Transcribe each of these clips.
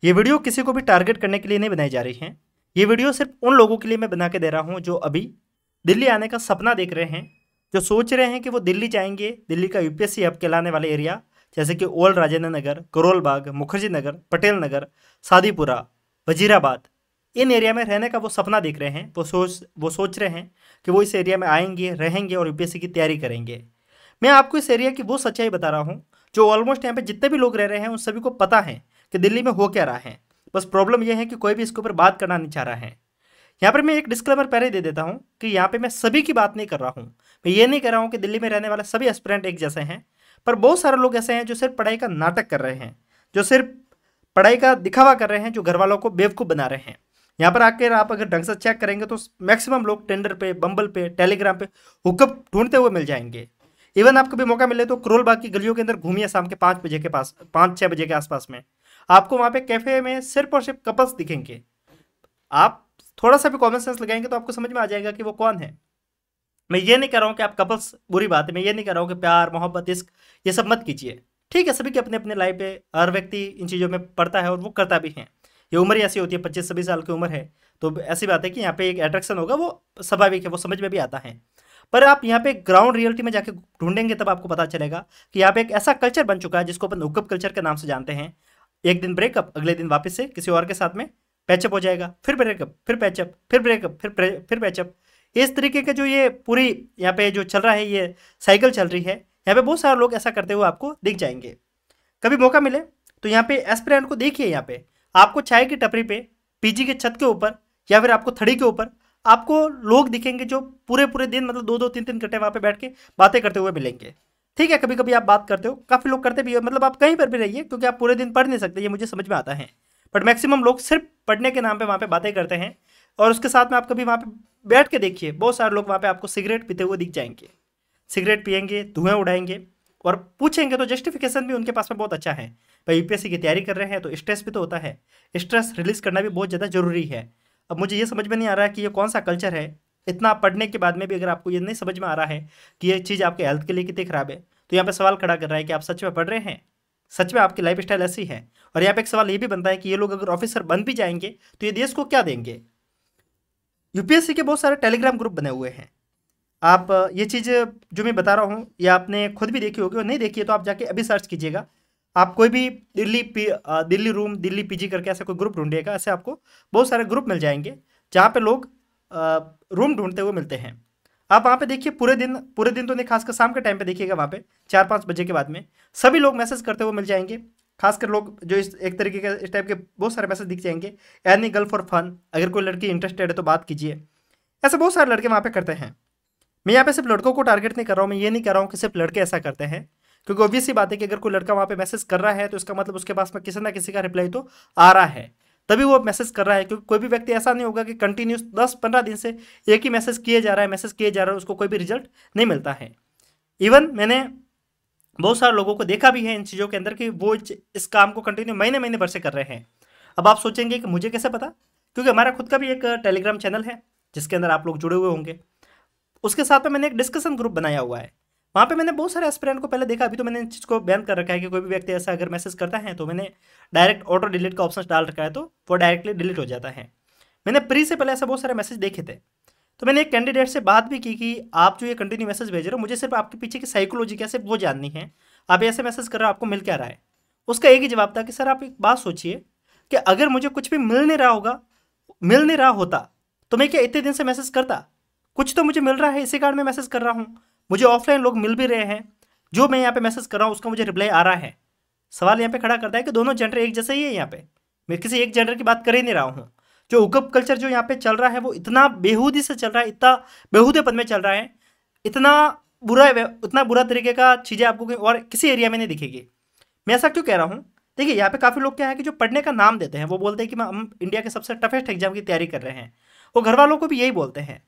ये वीडियो किसी को भी टारगेट करने के लिए नहीं बनाई जा रही है। ये वीडियो सिर्फ उन लोगों के लिए मैं बना के दे रहा हूँ जो अभी दिल्ली आने का सपना देख रहे हैं, जो सोच रहे हैं कि वो दिल्ली जाएंगे, दिल्ली का यूपीएससी हब कहलाने वाले एरिया जैसे कि ओल्ड राजेंद्र नगर, करोल बाग, मुखर्जी नगर, पटेल नगर, सादीपुरा, वजीराबाद, इन एरिया में रहने का वो सपना देख रहे हैं। वो सोच रहे हैं कि वो इस एरिया में आएंगे, रहेंगे और यूपीएससी की तैयारी करेंगे। मैं आपको इस एरिया की वो सच्चाई बता रहा हूँ जो ऑलमोस्ट यहाँ पे जितने भी लोग रह रहे हैं उन सभी को पता है कि दिल्ली में हो क्या रहा है। बस प्रॉब्लम यह है कि कोई भी इसके ऊपर बात करना नहीं चाह रहा है। यहाँ पर मैं एक डिस्क्लेमर पहले ही दे देता हूँ कि यहाँ पे मैं सभी की बात नहीं कर रहा हूँ। मैं ये नहीं कह रहा हूँ कि दिल्ली में रहने वाले सभी एस्पिरेंट एक जैसे हैं, पर बहुत सारे लोग ऐसे हैं जो सिर्फ पढ़ाई का नाटक कर रहे हैं, जो सिर्फ पढ़ाई का दिखावा कर रहे हैं, जो घर वालों को बेवकूफ़ बना रहे हैं। यहाँ पर आकर आप अगर ढंग से चेक करेंगे तो मैक्सिमम लोग टेंडर पे, बम्बल पे, टेलीग्राम पे हुकअप ढूंढते हुए मिल जाएंगे। इवन आप कभी मौका मिले तो करोल बाग की गलियों के अंदर घूमिए शाम के 5 बजे के पास, 5-6 बजे के आसपास में आपको वहाँ पे कैफे में सिर्फ और सिर्फ कपल्स दिखेंगे। आप थोड़ा सा भी कॉमन सेंस लगाएंगे तो आपको समझ में आ जाएगा कि वो कौन है। मैं ये नहीं कह रहा हूँ कि आप कपल्स बुरी बात है, मैं ये नहीं कह रहा हूँ कि प्यार, मोहब्बत, इश्क ये सब मत कीजिए। ठीक है, सभी के अपने अपने लाइफ है, हर व्यक्ति इन चीज़ों में पढ़ता है और वो करता भी है। ये उम्र ही ऐसी होती है, 25-26 साल की उम्र है, तो ऐसी बात है कि यहाँ पे एक अट्रैक्शन होगा, वो स्वाभाविक है, वो समझ में भी आता है। पर आप यहाँ पे ग्राउंड रियलिटी में जाके ढूंढेंगे तब आपको पता चलेगा कि यहाँ पे एक ऐसा कल्चर बन चुका है जिसको अपन हुकअप कल्चर के नाम से जानते हैं। एक दिन ब्रेकअप, अगले दिन वापस से किसी और के साथ में पैचअप हो जाएगा, फिर ब्रेकअप, फिर पैचअप, फिर ब्रेकअप, फिर पैचअप। इस तरीके का जो ये पूरी यहाँ पे जो चल रहा है, ये साइकिल चल रही है। यहाँ पे बहुत सारे लोग ऐसा करते हुए आपको दिख जाएंगे। कभी मौका मिले तो यहाँ पे एस्पिरेंट को देखिए। यहाँ पे आपको चाय की टपरी पे, पीजी के छत के ऊपर या फिर आपको थड़ी के ऊपर आपको लोग दिखेंगे जो पूरे पूरे दिन, मतलब 2-2, 3-3 घंटे वहाँ पे बैठ के बातें करते हुए मिलेंगे। ठीक है, कभी कभी आप बात करते हो, काफ़ी लोग करते भी हो, मतलब आप कहीं पर भी रहिए क्योंकि आप पूरे दिन पढ़ नहीं सकते, ये मुझे समझ में आता है। बट मैक्सिमम लोग सिर्फ पढ़ने के नाम पे वहाँ पे बातें करते हैं। और उसके साथ में आप कभी वहाँ पे बैठ के देखिए, बहुत सारे लोग वहाँ पे आपको सिगरेट पीते हुए दिख जाएंगे। सिगरेट पियेंगे, धुएं उड़ाएंगे और पूछेंगे तो जस्टिफिकेशन भी उनके पास में बहुत अच्छा है। भाई यूपीएससी की तैयारी कर रहे हैं तो स्ट्रेस भी तो होता है, स्ट्रेस रिलीज करना भी बहुत ज़्यादा जरूरी है। अब मुझे ये समझ में नहीं आ रहा है कि ये कौन सा कल्चर है। इतना पढ़ने के बाद में भी अगर आपको ये नहीं समझ में आ रहा है कि ये चीज़ आपके हेल्थ के लिए कितनी खराब है, तो यहाँ पे सवाल खड़ा कर रहा है कि आप सच में पढ़ रहे हैं, सच में आपकी लाइफ स्टाइल ऐसी है। और यहाँ पे एक सवाल ये भी बनता है कि ये लोग अगर ऑफिसर बन भी जाएंगे तो ये देश को क्या देंगे। यूपीएससी के बहुत सारे टेलीग्राम ग्रुप बने हुए हैं। आप ये चीज़ जो मैं बता रहा हूँ ये आपने खुद भी देखी होगी, और नहीं देखी है तो आप जाके अभी सर्च कीजिएगा। आप कोई भी दिल्ली रूम, दिल्ली पीजी करके ऐसा कोई ग्रुप ढूंढिएगा, ऐसे आपको बहुत सारे ग्रुप मिल जाएंगे जहाँ पे लोग रूम ढूंढते हुए मिलते हैं। आप वहाँ पे देखिए, पूरे दिन तो नहीं, खासकर शाम के टाइम पे देखिएगा, वहाँ पे 4-5 बजे के बाद में सभी लोग मैसेज करते हुए मिल जाएंगे। खासकर लोग जो इस एक तरीके के इस टाइप के बहुत सारे मैसेज दिख जाएंगे। एनी गर्ल फॉर फन, अगर कोई लड़की इंटरेस्टेड है तो बात कीजिए। ऐसे बहुत सारे लड़के वहाँ पे करते हैं। मैं यहाँ पे सिर्फ लड़कों को टारगेट नहीं कर रहा हूँ, मैं ये नहीं कह रहा हूँ कि सिर्फ लड़के ऐसा करते हैं, क्योंकि ऑब्वियस सी बात है कि अगर कोई लड़का वहाँ पे मैसेज कर रहा है तो इसका मतलब उसके पास में किसी ना किसी का रिप्लाई तो आ रहा है, तभी वो मैसेज कर रहा है। क्योंकि कोई भी व्यक्ति ऐसा नहीं होगा कि कंटिन्यूस 10-15 दिन से एक ही मैसेज किए जा रहा है, मैसेज किए जा रहा है, उसको कोई भी रिजल्ट नहीं मिलता है। इवन मैंने बहुत सारे लोगों को देखा भी है इन चीज़ों के अंदर कि वो इस काम को कंटिन्यू महीने महीने भर से कर रहे हैं। अब आप सोचेंगे कि मुझे कैसे पता, क्योंकि हमारा खुद का भी एक टेलीग्राम चैनल है जिसके अंदर आप लोग जुड़े हुए होंगे। उसके साथ में मैंने एक डिस्कशन ग्रुप बनाया हुआ है। वहाँ पे मैंने बहुत सारे एस्पिरेंट को पहले देखा, अभी तो मैंने इस चीज़ को बैन कर रखा है कि कोई भी व्यक्ति ऐसा अगर मैसेज करता है तो मैंने डायरेक्ट ऑटो डिलीट का ऑप्शन डाल रखा है, तो वो डायरेक्टली डिलीट हो जाता है। मैंने प्री से पहले ऐसे बहुत सारे मैसेज देखे थे, तो मैंने एक कैंडिडेट से बात भी की कि आप जो ये कंटिन्यू मैसेज भेज रहे हो, मुझे सिर्फ आपके पीछे की साइकोलॉजी क्या सिर्फ वो जाननी है, आप ऐसे मैसेज कर रहे हो, आपको मिल क्या रहा है। उसका एक ही जवाब था कि सर आप एक बात सोचिए कि अगर मुझे कुछ भी मिल नहीं रहा होता तो मैं क्या इतने दिन से मैसेज करता। कुछ तो मुझे मिल रहा है, इसी कारण मैं मैसेज कर रहा हूँ। मुझे ऑफलाइन लोग मिल भी रहे हैं, जो मैं यहाँ पे मैसेज कर रहा हूँ उसका मुझे रिप्लाई आ रहा है। सवाल यहाँ पे खड़ा करता है कि दोनों जेंडर एक जैसे ही है। यहाँ पे मैं किसी एक जेंडर की बात कर ही नहीं रहा हूँ। जो हुकअप कल्चर जो यहाँ पे चल रहा है वो इतना बेहूदी से चल रहा है, इतना बेहूदेपन में चल रहा है, इतना इतना बुरा तरीके का चीज़ें आपको कहीं और किसी एरिया में नहीं दिखेगी। मैं ऐसा क्यों कह रहा हूँ, देखिए यहाँ पे काफ़ी लोग क्या है कि जो पढ़ने का नाम देते हैं, वो बोलते हैं कि हम इंडिया के सबसे टफेस्ट एग्जाम की तैयारी कर रहे हैं। वो घर वालों को भी यही बोलते हैं।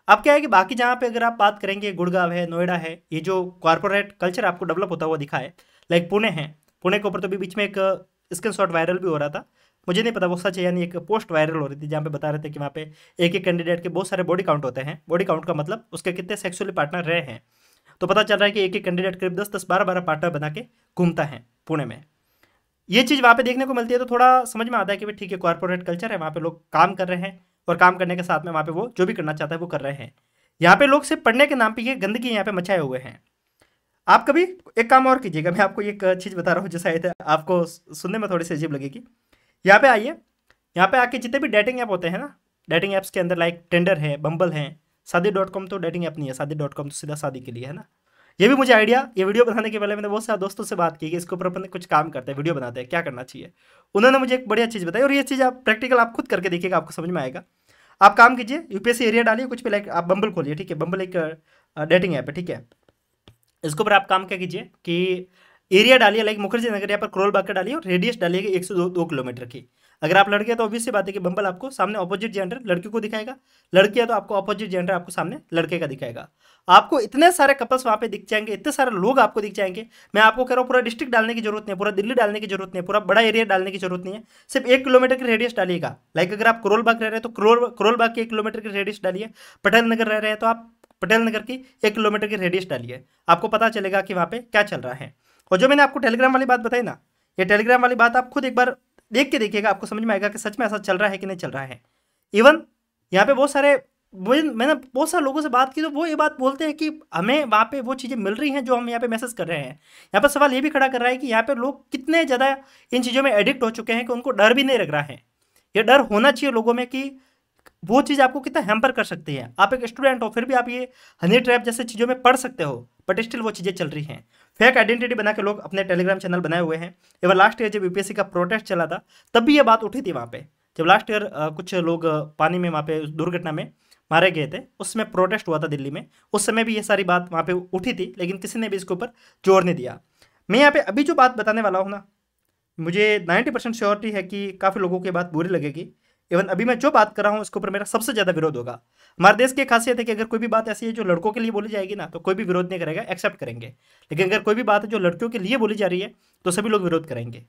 अब क्या है कि बाकी जहाँ पे अगर आप बात करेंगे, गुड़गांव है, नोएडा है, ये जो कॉर्पोरेट कल्चर आपको डेवलप होता हुआ दिखा है, लाइक पुणे है, पुणे के ऊपर तो भी बीच में एक स्क्रीनशॉट वायरल भी हो रहा था, मुझे नहीं पता वो सच है, यानी एक पोस्ट वायरल हो रही थी जहाँ पे बता रहे थे कि वहाँ पे एक एक कैंडिडेट के बहुत सारे बॉडी काउंट होते हैं। बॉडी काउंट का मतलब उसके कितने सेक्सुअली पार्टनर रहे हैं। तो पता चल रहा है कि एक एक कैंडिडेट करीब 10-10, 12-12 पार्टनर बना के घूमता है पुणे में। ये चीज़ वहाँ पे देखने को मिलती है, तो थोड़ा समझ में आता है कि भाई ठीक है, कॉर्पोरेट कल्चर है, वहाँ पे लोग काम कर रहे हैं और काम करने के साथ में वहाँ पे वो जो भी करना चाहता है वो कर रहे हैं। यहाँ पे लोग सिर्फ पढ़ने के नाम पे ये गंदगी यहाँ पे मचाए हुए हैं। आप कभी एक काम और कीजिएगा, मैं आपको एक चीज़ बता रहा हूँ जो शायद आपको सुनने में थोड़ी सी अजीब लगेगी। यहाँ पे आइए, यहाँ पे आके जितने भी डेटिंग ऐप होते हैं ना, डेटिंग ऐप्स के अंदर लाइक टेंडर है, बम्बल है, शादी डॉट कॉम तो डेटिंग ऐप नहीं है, शादी डॉट कॉम तो सीधा शादी के लिए है ना। ये भी मुझे आइडिया, ये वीडियो बनाने के पहले मैंने बहुत सारे दोस्तों से बात की कि इसके ऊपर अपन कुछ काम करते हैं, वीडियो बनाते हैं, क्या करना चाहिए। उन्होंने मुझे एक बढ़िया चीज़ बताई, और ये चीज़ आप प्रैक्टिकल आप खुद करके देखिएगा, आपको समझ में आएगा। आप काम कीजिए, यूपीएससी एरिया डालिए कुछ भी, लाइक आप बम्बल खोलिए, ठीक है, बम्बल एक डेटिंग ऐप है, ठीक है। इसके ऊपर आप काम क्या कीजिए कि एरिया डालिए, लाइक मुखर्जी नगर यहाँ पर करोल बाग का डालिए, और रेडियस डालिएगा 102 किलोमीटर की। अगर आप लड़के हैं तो ऑब्वियस सी बात है कि बम्बल आपको सामने ऑपोजिट जेंडर लड़की को दिखाएगा, लड़की है तो आपको ऑपोजिट जेंडर आपको सामने लड़के का दिखाएगा। आपको इतने सारे कपल्स वहाँ पे दिख जाएंगे, इतने सारे लोग आपको दिख जाएंगे। मैं आपको कह रहा हूँ पूरा डिस्ट्रिक्ट डालने की जरूरत नहीं है, पूरा दिल्ली डालने की जरूरत नहीं है, पूरा बड़ा एरिया डालने की जरूरत नहीं है, सिर्फ 1 किलोमीटर की रेडियस डालिएगा। लाइक अगर आप करोल बाग रह रहे हैं तो करोल बाग की 1 किलोमीटर की रेडियस डालिए, पटेल नगर रह रहे हैं तो आप पटेल नगर की 1 किलोमीटर की रेडियस डालिए, आपको पता चलेगा कि वहाँ पे क्या चल रहा है। और जो मैंने आपको टेलीग्राम वाली बात बताई ना, ये टेलीग्राम वाली बात आप खुद एक बार देख के देखिएगा, आपको समझ में आएगा कि सच में ऐसा चल रहा है कि नहीं चल रहा है। इवन यहाँ पे बहुत सारे, मैंने बहुत सारे लोगों से बात की तो वो ये बात बोलते हैं कि हमें वहाँ पे वो चीज़ें मिल रही हैं जो हम यहाँ पे मैसेज कर रहे हैं। यहाँ पर सवाल ये भी खड़ा कर रहा है कि यहाँ पे लोग कितने ज़्यादा इन चीज़ों में एडिक्ट हो चुके हैं कि उनको डर भी नहीं लग रहा है। ये डर होना चाहिए लोगों में कि वो चीज़ आपको कितना हैम्पर कर सकती है। आप एक स्टूडेंट हो फिर भी आप ये हनी ट्रैप जैसे चीज़ों में पढ़ सकते हो, बट स्टिल वो चीज़ें चल रही हैं। फेक आइडेंटिटी बना के लोग अपने टेलीग्राम चैनल बनाए हुए हैं। इवन लास्ट ईयर जब यूपीएससी का प्रोटेस्ट चला था तब भी ये बात उठी थी वहाँ पे, जब लास्ट ईयर कुछ लोग पानी में वहाँ पे दुर्घटना में मारे गए थे, उसमें प्रोटेस्ट हुआ था दिल्ली में, उस समय भी ये सारी बात वहाँ पे उठी थी, लेकिन किसी ने भी इसके ऊपर जोर नहीं दिया। मैं यहाँ पे अभी जो बात बताने वाला हूँ ना, मुझे 90% श्योरिटी है कि काफ़ी लोगों की बात बुरी लगेगी। इवन अभी मैं जो बात कर रहा हूँ उसके ऊपर मेरा सबसे ज़्यादा विरोध होगा। हमारे देश की खासियत है कि अगर कोई भी बात ऐसी है जो लड़कों के लिए बोली जाएगी ना, तो कोई भी विरोध नहीं करेगा, एक्सेप्ट करेंगे। लेकिन अगर कोई भी बात है जो लड़कियों के लिए बोली जा रही है तो सभी लोग विरोध करेंगे।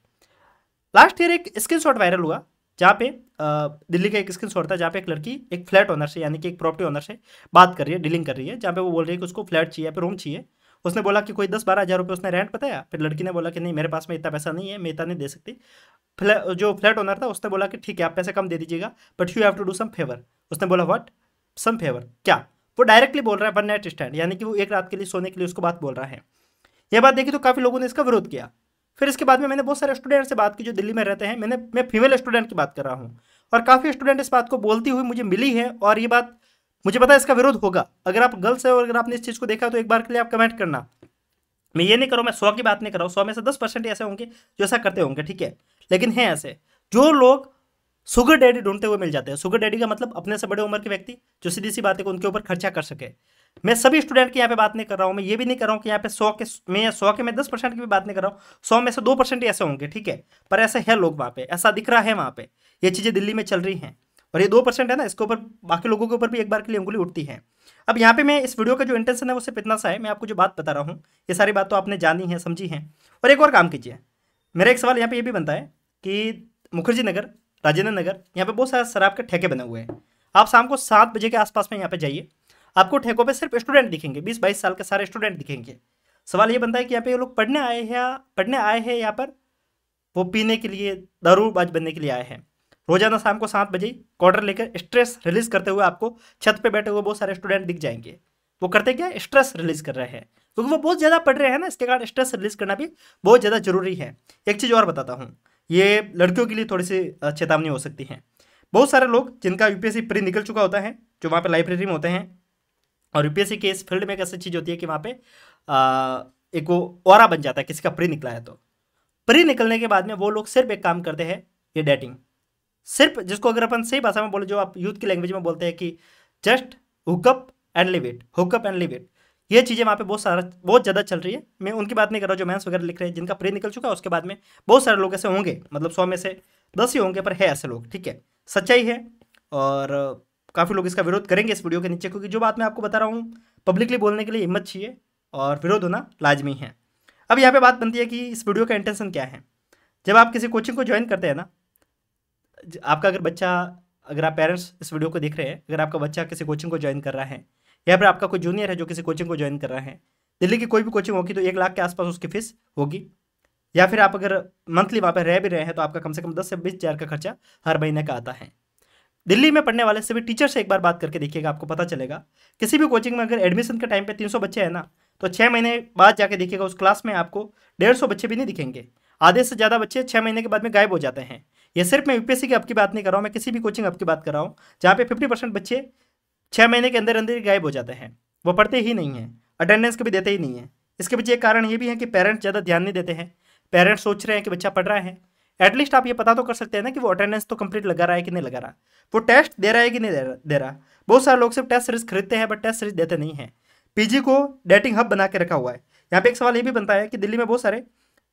लास्ट ईयर एक स्क्रीनशॉट वायरल हुआ जहाँ पे दिल्ली का एक स्क्रीनशॉट था, जहाँ पे एक लड़की एक फ्लैट ओनर से, यानी कि एक प्रॉपर्टी ओनर से बात कर रही है, डीलिंग कर रही है, जहाँ पे वो बोल रही है कि उसको फ्लैट चाहिए, फिर रूम चाहिए। उसने बोला कि कोई 10-12 हज़ार रुपये उसने रेंट बताया, फिर लड़की ने बोला कि नहीं मेरे पास में इतना पैसा नहीं है, मैं इतना नहीं दे सकती। जो फ्लैट ओनर था उसने बोला कि ठीक है आप पैसे कम दे दीजिएगा, but you have to do some favour. उसने बोला व्हाट, सम फेवर क्या? वो डायरेक्टली बोल रहा है वन नाइट स्टैंड, यानी कि वो एक रात के लिए सोने के लिए उसको बात बोल रहा है। यह बात देखी तो काफ़ी लोगों ने इसका विरोध किया। फिर इसके बाद में मैंने बहुत सारे स्टूडेंट से बात की जो दिल्ली में रहते हैं, मैं फीमेल स्टूडेंट की बात कर रहा हूँ, और काफ़ी स्टूडेंट इस बात को बोलती हुई मुझे मिली है, और ये बात मुझे पता है इसका विरोध होगा। अगर आप गर्ल्स है और अगर आपने इस चीज़ को देखा तो एक बार के लिए आप कमेंट करना। मैं ये नहीं कर रहा हूँ, मैं 100 की बात नहीं कर रहा हूँ, 100 में से 10% ऐसे होंगे जो ऐसा करते होंगे, ठीक है। लेकिन हैं ऐसे जो लोग शुगर डैडी ढूंढते हुए मिल जाते हैं। शुगर डैडी का मतलब अपने से बड़े उम्र के व्यक्ति जो सीधी सी बात है कि उनके ऊपर खर्चा कर सके। मैं सभी स्टूडेंट की यहाँ पे बात नहीं कर रहा हूँ, मैं ये भी नहीं कर रहा हूँ कि यहाँ पे 100 के मैं 10% की भी बात नहीं कर रहा हूँ, 100 में से 2% ही ऐसे होंगे, ठीक है। पर ऐसे है लोग वहाँ पे, ऐसा दिख रहा है वहाँ पे, ये चीज़ें दिल्ली में चल रही हैं। और ये 2% है ना, इसके ऊपर बाकी लोगों के ऊपर भी एक बार के लिए उंगली उठती है। अब यहाँ पे मैं इस वीडियो का जो इंटेंशन है वो सिर्फ इतना सा है, मैं आपको जो बात बता रहा हूँ ये सारी बात तो आपने जानी है, समझी है। और एक और काम कीजिए, मेरा एक सवाल यहाँ पे ये भी बनता है कि मुखर्जी नगर, राजेंद्र नगर, यहाँ पे बहुत सारे शराब के ठेके बने हुए हैं। आप शाम को 7 बजे के आसपास में यहाँ पे जाइए, आपको ठेकों पे सिर्फ स्टूडेंट दिखेंगे, 20-22 साल के सारे स्टूडेंट दिखेंगे। सवाल ये बनता है कि यहाँ पे ये लोग पढ़ने आए हैं यहाँ पर वो पीने के लिए, दारूबाज बनने के लिए आए हैं। रोजाना शाम को 7 बजे क्वार्टर लेकर स्ट्रेस रिलीज करते हुए आपको छत पे बैठे हुए बहुत सारे स्टूडेंट दिख जाएंगे। वो करते क्या, स्ट्रेस रिलीज कर रहे हैं, क्योंकि वो बहुत ज़्यादा पढ़ रहे हैं ना, इसके कारण स्ट्रेस रिलीज करना भी बहुत ज़्यादा जरूरी है। एक चीज़ और बताता हूँ, ये लड़कियों के लिए थोड़ी सी चेतावनी हो सकती है। बहुत सारे लोग जिनका यूपीएससी प्री निकल चुका होता है, जो वहाँ पे लाइब्रेरी में होते हैं, और यूपीएससी के इस फील्ड में एक ऐसी चीज़ होती है कि वहाँ पे एक वो ऑरा बन जाता है किसी का प्री निकला है तो। प्री निकलने के बाद में वो लोग सिर्फ एक काम करते हैं, ये डेटिंग, सिर्फ जिसको अगर अपन सही भाषा में बोले, जो आप यूथ की लैंग्वेज में बोलते हैं कि just hookup and live it, hookup and live it. ये चीज़ें वहाँ पे बहुत ज़्यादा चल रही है। मैं उनकी बात नहीं कर रहा जो मेंस वगैरह लिख रहे हैं, जिनका प्री निकल चुका है उसके बाद में बहुत सारे लोग ऐसे होंगे, मतलब 100 में से 10 ही होंगे, पर है ऐसे लोग, ठीक है, सच्चाई है। और काफ़ी लोग इसका विरोध करेंगे इस वीडियो के नीचे, क्योंकि जो बात मैं आपको बता रहा हूँ पब्लिकली बोलने के लिए हिम्मत चाहिए और विरोध होना लाजमी है। अब यहाँ पे बात बनती है कि इस वीडियो का इंटेंशन क्या है। जब आप किसी कोचिंग को ज्वाइन करते हैं ना, आपका अगर बच्चा, अगर आप पेरेंट्स इस वीडियो को देख रहे हैं, अगर आपका बच्चा किसी कोचिंग को ज्वाइन कर रहा है, या फिर आपका कोई जूनियर है जो किसी कोचिंग को ज्वाइन कर रहा है, दिल्ली की कोई भी कोचिंग होगी तो 1 लाख के आसपास उसकी फीस होगी। या फिर आप अगर मंथली वहाँ पे रह भी रहे हैं तो आपका कम से कम 10 से 20 हज़ार का खर्चा हर महीने का आता है। दिल्ली में पढ़ने वाले सभी टीचर से एक बार बात करके देखिएगा, आपको पता चलेगा। किसी भी कोचिंग में अगर एडमिशन के टाइम पे 300 बच्चे हैं ना, तो 6 महीने बाद जाके देखिएगा उस क्लास में आपको 150 बच्चे भी नहीं दिखेंगे। आधे से ज़्यादा बच्चे 6 महीने के बाद में गायब हो जाते हैं। ये सिर्फ मैं यूपीएससी की आपकी बात नहीं कर रहा हूँ, मैं किसी भी कोचिंग आपकी बात कर रहा हूँ जहाँ पे 50% बच्चे 6 महीने के अंदर अंदर ही गायब हो जाते हैं। वो पढ़ते ही नहीं हैं, अटेंडेंस कभी देते ही नहीं है। इसके पीछे एक कारण ये भी है कि पेरेंट्स ज़्यादा ध्यान नहीं देते हैं। पेरेंट्स सोच रहे हैं कि बच्चा पढ़ रहा है, एटलीस्ट आप ये पता तो कर सकते हैं ना कि वो अटेंडेंस तो कंप्लीट लगा रहा है कि नहीं लगा रहा, वो टेस्ट दे रहा है कि नहीं दे रहा। बहुत सारे लोग सिर्फ टेस्ट सीरीज खरीदते हैं बट टेस्ट सीरीज देते नहीं हैं। पीजी को डेटिंग हब बना के रखा हुआ है। यहाँ पे एक सवाल ये भी बनता है कि दिल्ली में बहुत सारे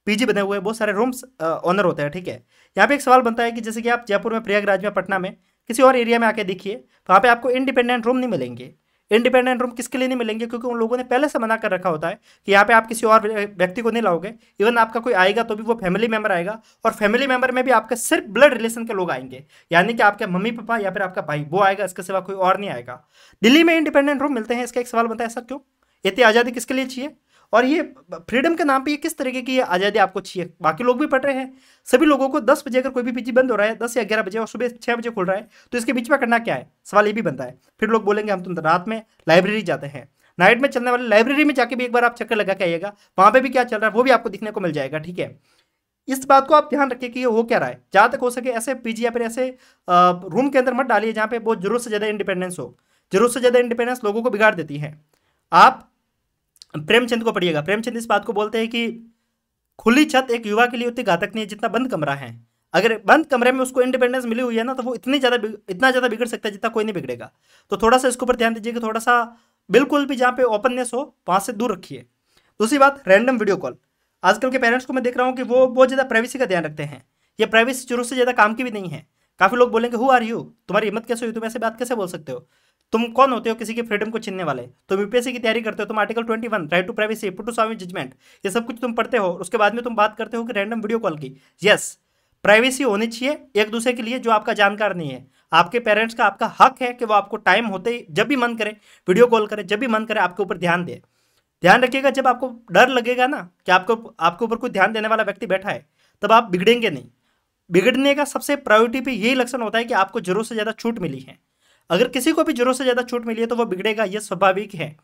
पीजी बने हुए हैं, बहुत सारे रूम्स ओनर होते हैं, ठीक है। यहाँ पे एक सवाल बनता है कि जैसे कि आप जयपुर में, प्रयागराज में, पटना में, किसी और एरिया में आके देखिए, वहाँ पे आपको इंडिपेंडेंट रूम नहीं मिलेंगे। इंडिपेंडेंट रूम किसके लिए नहीं मिलेंगे? क्योंकि उन लोगों ने पहले से मना कर रखा होता है कि यहाँ पे आप किसी और व्यक्ति को नहीं लाओगे। इवन आपका कोई आएगा तो भी वो फैमिली मेंबर आएगा, और फैमिली मेंबर में भी आपके सिर्फ ब्लड रिलेशन के लोग आएंगे, यानी कि आपके मम्मी पापा या फिर आपका भाई, वो आएगा, इसके सिवा कोई और नहीं आएगा। दिल्ली में इंडिपेंडेंट रूम मिलते हैं, इसका एक सवाल बनता है ऐसा क्यों? इतनी आज़ादी किसके लिए चाहिए? और ये फ्रीडम के नाम पे ये किस तरीके की आज़ादी आपको चाहिए? बाकी लोग भी पढ़ रहे हैं, सभी लोगों को 10 बजे अगर कोई भी पीजी बंद हो रहा है, 10 या 11 बजे, और सुबह 6 बजे खुल रहा है, तो इसके बीच में करना क्या है? सवाल ये भी बनता है। फिर लोग बोलेंगे हम तो रात में लाइब्रेरी जाते हैं। नाइट में चलने वाली लाइब्रेरी में जाके भी एक बार आप चक्कर लगा के आइएगा, वहाँ पे भी क्या चल रहा है वो भी आपको दिखने को मिल जाएगा, ठीक है। इस बात को आप ध्यान रखिए कि ये हो क्या रहा है। जहाँ तक हो सके ऐसे पीजी या फिर ऐसे रूम के अंदर मत डालिए जहाँ पे बहुत जरूरत से ज़्यादा इंडिपेंडेंस हो। जरूरत से ज़्यादा इंडिपेंडेंस लोगों को बिगाड़ देती है। आप प्रेमचंद को पढ़िएगा। प्रेमचंद इस बात को बोलते हैं कि खुली छत एक युवा के लिए उतनी घातक नहीं है जितना बंद कमरा है। अगर बंद कमरे में उसको इंडिपेंडेंस मिली हुई है ना, तो वो इतना ज़्यादा बिगड़ सकता है जितना कोई नहीं बिगड़ेगा। तो थोड़ा सा इसके ऊपर ध्यान दीजिए कि थोड़ा सा बिल्कुल भी जहाँ पे ओपननेस हो वहाँ से दूर रखिए। दूसरी बात, रैंडम वीडियो कॉल। आजकल के पेरेंट्स को मैं देख रहा हूँ कि वो बहुत ज़्यादा प्राइवेसी का ध्यान रखते हैं। ये प्राइवेसी जरूरत से ज़्यादा काम की भी नहीं है। काफ़ी लोग बोलेंगे हु आर यू, तुम्हारी हिम्मत कैसे हुई, तुम ऐसे बात कैसे बोल सकते हो, तुम कौन होते हो किसी की फ्रीडम को छीनने वाले? तुम यूपीएससी की तैयारी करते हो, तुम article 21 right to privacy, Puttaswamy judgement, ये सब कुछ तुम पढ़ते हो, उसके बाद में तुम बात करते हो कि रैंडम वीडियो कॉल की। यस, प्राइवेसी होनी चाहिए एक दूसरे के लिए जो आपका जानकार नहीं है। आपके पेरेंट्स का आपका हक है कि वो आपको टाइम होते ही जब भी मन करे वीडियो कॉल करे, जब भी मन करे आपके ऊपर ध्यान दे। ध्यान रखिएगा, जब आपको डर लगेगा ना कि आपके ऊपर कोई ध्यान देने वाला व्यक्ति बैठा है, तब आप बिगड़ेंगे नहीं। बिगड़ने का सबसे प्रायोरिटी पे यही लक्षण होता है कि आपको जरूरत से ज़्यादा छूट मिली है। अगर किसी को भी जरूरत से ज़्यादा छूट मिली है तो वो बिगड़ेगा, ये स्वाभाविक है।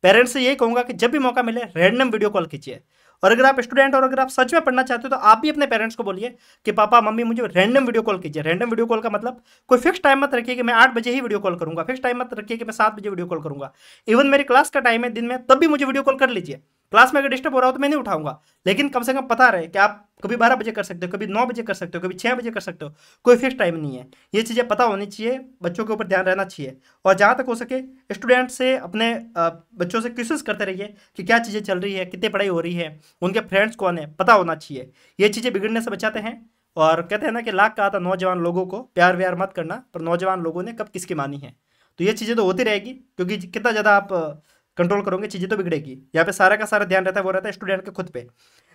पेरेंट्स से यही कहूँगा कि जब भी मौका मिले रैंडम वीडियो कॉल कीजिए। और अगर आप स्टूडेंट और अगर आप सच में पढ़ना चाहते हो तो आप भी अपने पेरेंट्स को बोलिए कि पापा मम्मी मुझे रैंडम वीडियो कॉल कीजिए। रैंडम वीडियो कॉल का मतलब कोई फिक्स टाइम मत रखिए कि मैं 8 बजे ही वीडियो कॉल करूँगा, फिक्स टाइम मत रखिए कि मैं 7 बजे वीडियो कॉल करूँगा। इवन मेरी क्लास का टाइम है दिन में, तब भी मुझे वीडियो कॉल कर लीजिए। क्लास में अगर डिस्टर्ब हो रहा हो तो मैं नहीं उठाऊंगा, लेकिन कम से कम पता रहे कि आप कभी 12 बजे कर सकते हो, कभी 9 बजे कर सकते हो, कभी 6 बजे कर सकते हो, कोई फिक्स टाइम नहीं है। ये चीज़ें पता होनी चाहिए, बच्चों के ऊपर ध्यान रहना चाहिए। और जहाँ तक हो सके स्टूडेंट से अपने बच्चों से क्वेश्चंस करते रहिए कि क्या चीज़ें चल रही है, कितनी पढ़ाई हो रही है, उनके फ्रेंड्स कौन है, पता होना चाहिए। ये चीज़ें बिगड़ने से बचाते हैं। और कहते हैं ना कि लाख कहा था नौजवान लोगों को प्यार व्यार मत करना, पर नौजवान लोगों ने कब किसकी मानी है। तो ये चीज़ें तो होती रहेगी, क्योंकि कितना ज़्यादा आप कंट्रोल करोगे चीज़ें तो बिगड़ेगी। यहाँ पे सारा का सारा ध्यान रहता है, वो रहता है स्टूडेंट के खुद पे।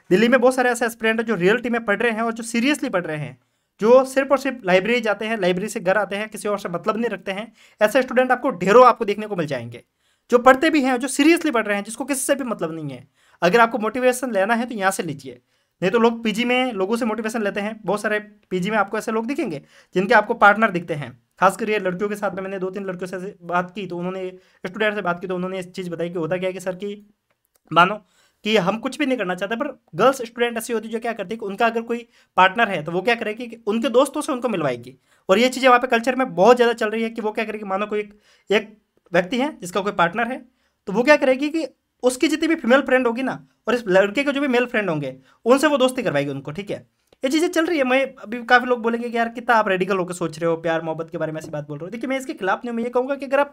दिल्ली में बहुत सारे ऐसे एस्पिरेंट हैं जो रियलिटी में पढ़ रहे हैं और जो सीरियसली पढ़ रहे हैं, जो सिर्फ और सिर्फ लाइब्रेरी जाते हैं, लाइब्रेरी से घर आते हैं, किसी और से मतलब नहीं रखते हैं। ऐसे स्टूडेंट आपको ढेरों आपको देखने को मिल जाएंगे, जो पढ़ते भी हैं, जो सीरियसली पढ़ रहे हैं, जिसको किसी से भी मतलब नहीं है। अगर आपको मोटिवेशन लेना है तो यहाँ से लीजिए, नहीं तो लोग पीजी में लोगों से मोटिवेशन लेते हैं। बहुत सारे पीजी में आपको ऐसे लोग दिखेंगे जिनके आपको पार्टनर दिखते हैं। खासकर ये लड़कियों के साथ में मैंने 2-3 लड़कियों से बात की, तो उन्होंने स्टूडेंट से बात की तो उन्होंने इस चीज़ बताई कि होता क्या है कि सर की मानो कि हम कुछ भी नहीं करना चाहते, पर गर्ल्स स्टूडेंट ऐसी होती है जो क्या करती है कि उनका अगर कोई पार्टनर है तो वो क्या करेगी कि उनके दोस्तों से उनको मिलवाएगी। और ये चीज़ें वहाँ पे कल्चर में बहुत ज़्यादा चल रही है कि वो क्या करेगी, मानो कोई एक व्यक्ति है जिसका कोई पार्टनर है, तो वो क्या करेगी कि उसकी जितनी भी फीमेल फ्रेंड होगी ना, और इस लड़के के जो भी मेल फ्रेंड होंगे, उनसे वो दोस्ती करवाएगी उनको, ठीक है। ये चीज़ें चल रही है। मैं अभी काफ़ी लोग बोलेंगे कि यार कितना आप रेडिकल होकर सोच रहे हो, प्यार मोहब्बत के बारे में ऐसी बात बोल रहे हो। देखिए मैं इसके खिलाफ नहीं हूँ। मैं ये कहूँगा कि अगर आप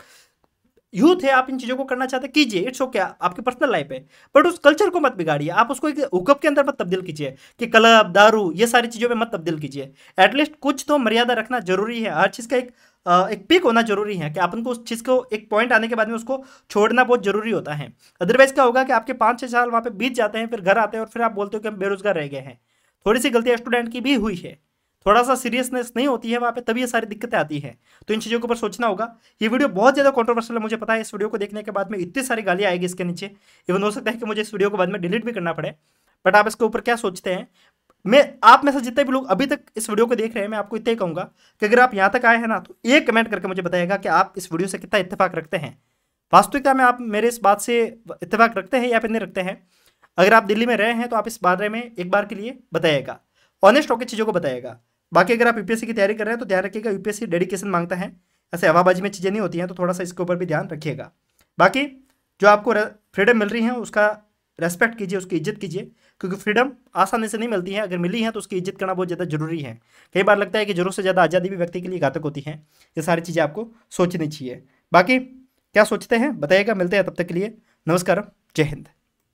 यूथ है, आप इन चीज़ों को करना चाहते कीजिए, इट्स ओके, आपकी पर्सनल लाइफ है, बट उस कल्चर को मत बिगाड़िए। आप उसको एक हुकअप के अंदर मत तब्दील कीजिए कि क्लब दारू ये सारी चीज़ों में मत तब्दील कीजिए। एटलीस्ट कुछ तो मर्यादा रखना जरूरी है। हर चीज़ का एक पीक होना जरूरी है कि अपन को उस चीज़ को एक पॉइंट आने के बाद में उसको छोड़ना बहुत जरूरी होता है। अदरवाइज क्या होगा कि आपके 5-6 साल वहाँ पे बीत जाते हैं, फिर घर आते हैं और फिर आप बोलते हो कि हम बेरोजगार रह गए हैं। थोड़ी सी गलतियाँ स्टूडेंट की भी हुई है, थोड़ा सा सीरियसनेस नहीं होती है वहाँ पे, तभी ये सारी दिक्कतें आती हैं। तो इन चीज़ों के ऊपर सोचना होगा। ये वीडियो बहुत ज़्यादा कंट्रोवर्शियल है, मुझे पता है। इस वीडियो को देखने के बाद में इतनी सारी गालियाँ आएगी इसके नीचे, इवन हो सकता है कि मुझे इस वीडियो को बाद में डिलीट भी करना पड़े, बट आप इसके ऊपर क्या सोचते हैं? मैं आप में से जितने भी लोग अभी तक इस वीडियो को देख रहे हैं, मैं आपको इतना ही कहूंगा कि अगर आप यहाँ तक आए हैं ना, तो एक कमेंट करके मुझे बताइएगा कि आप इस वीडियो से कितना इत्तेफाक रखते हैं। वास्तविकता में आप मेरे इस बात से इत्तेफाक रखते हैं या फिर नहीं रखते हैं? अगर आप दिल्ली में रहे हैं तो आप इस बारे में एक बार के लिए बताइएगा, ऑनेस्ट होकर चीज़ों को बताइएगा। बाकी अगर आप यूपीएससी की तैयारी कर रहे हैं तो ध्यान रखिएगा, यूपीएससी डेडिकेशन मांगता है, ऐसे हवाबाजी में चीज़ें नहीं होती हैं, तो थोड़ा सा इसके ऊपर भी ध्यान रखिएगा। बाकी जो आपको फ्रीडम मिल रही है उसका रेस्पेक्ट कीजिए, उसकी इज्जत कीजिए, क्योंकि फ्रीडम आसानी से नहीं मिलती है, अगर मिली है तो उसकी इज्जत करना बहुत ज़्यादा जरूरी है। कई बार लगता है कि जरूरत से ज़्यादा आज़ादी भी व्यक्ति के लिए घातक होती है। ये सारी चीज़ें आपको सोचनी चाहिए। बाकी क्या सोचते हैं बताइएगा, मिलते हैं तब तक के लिए, नमस्कार, जय हिंद।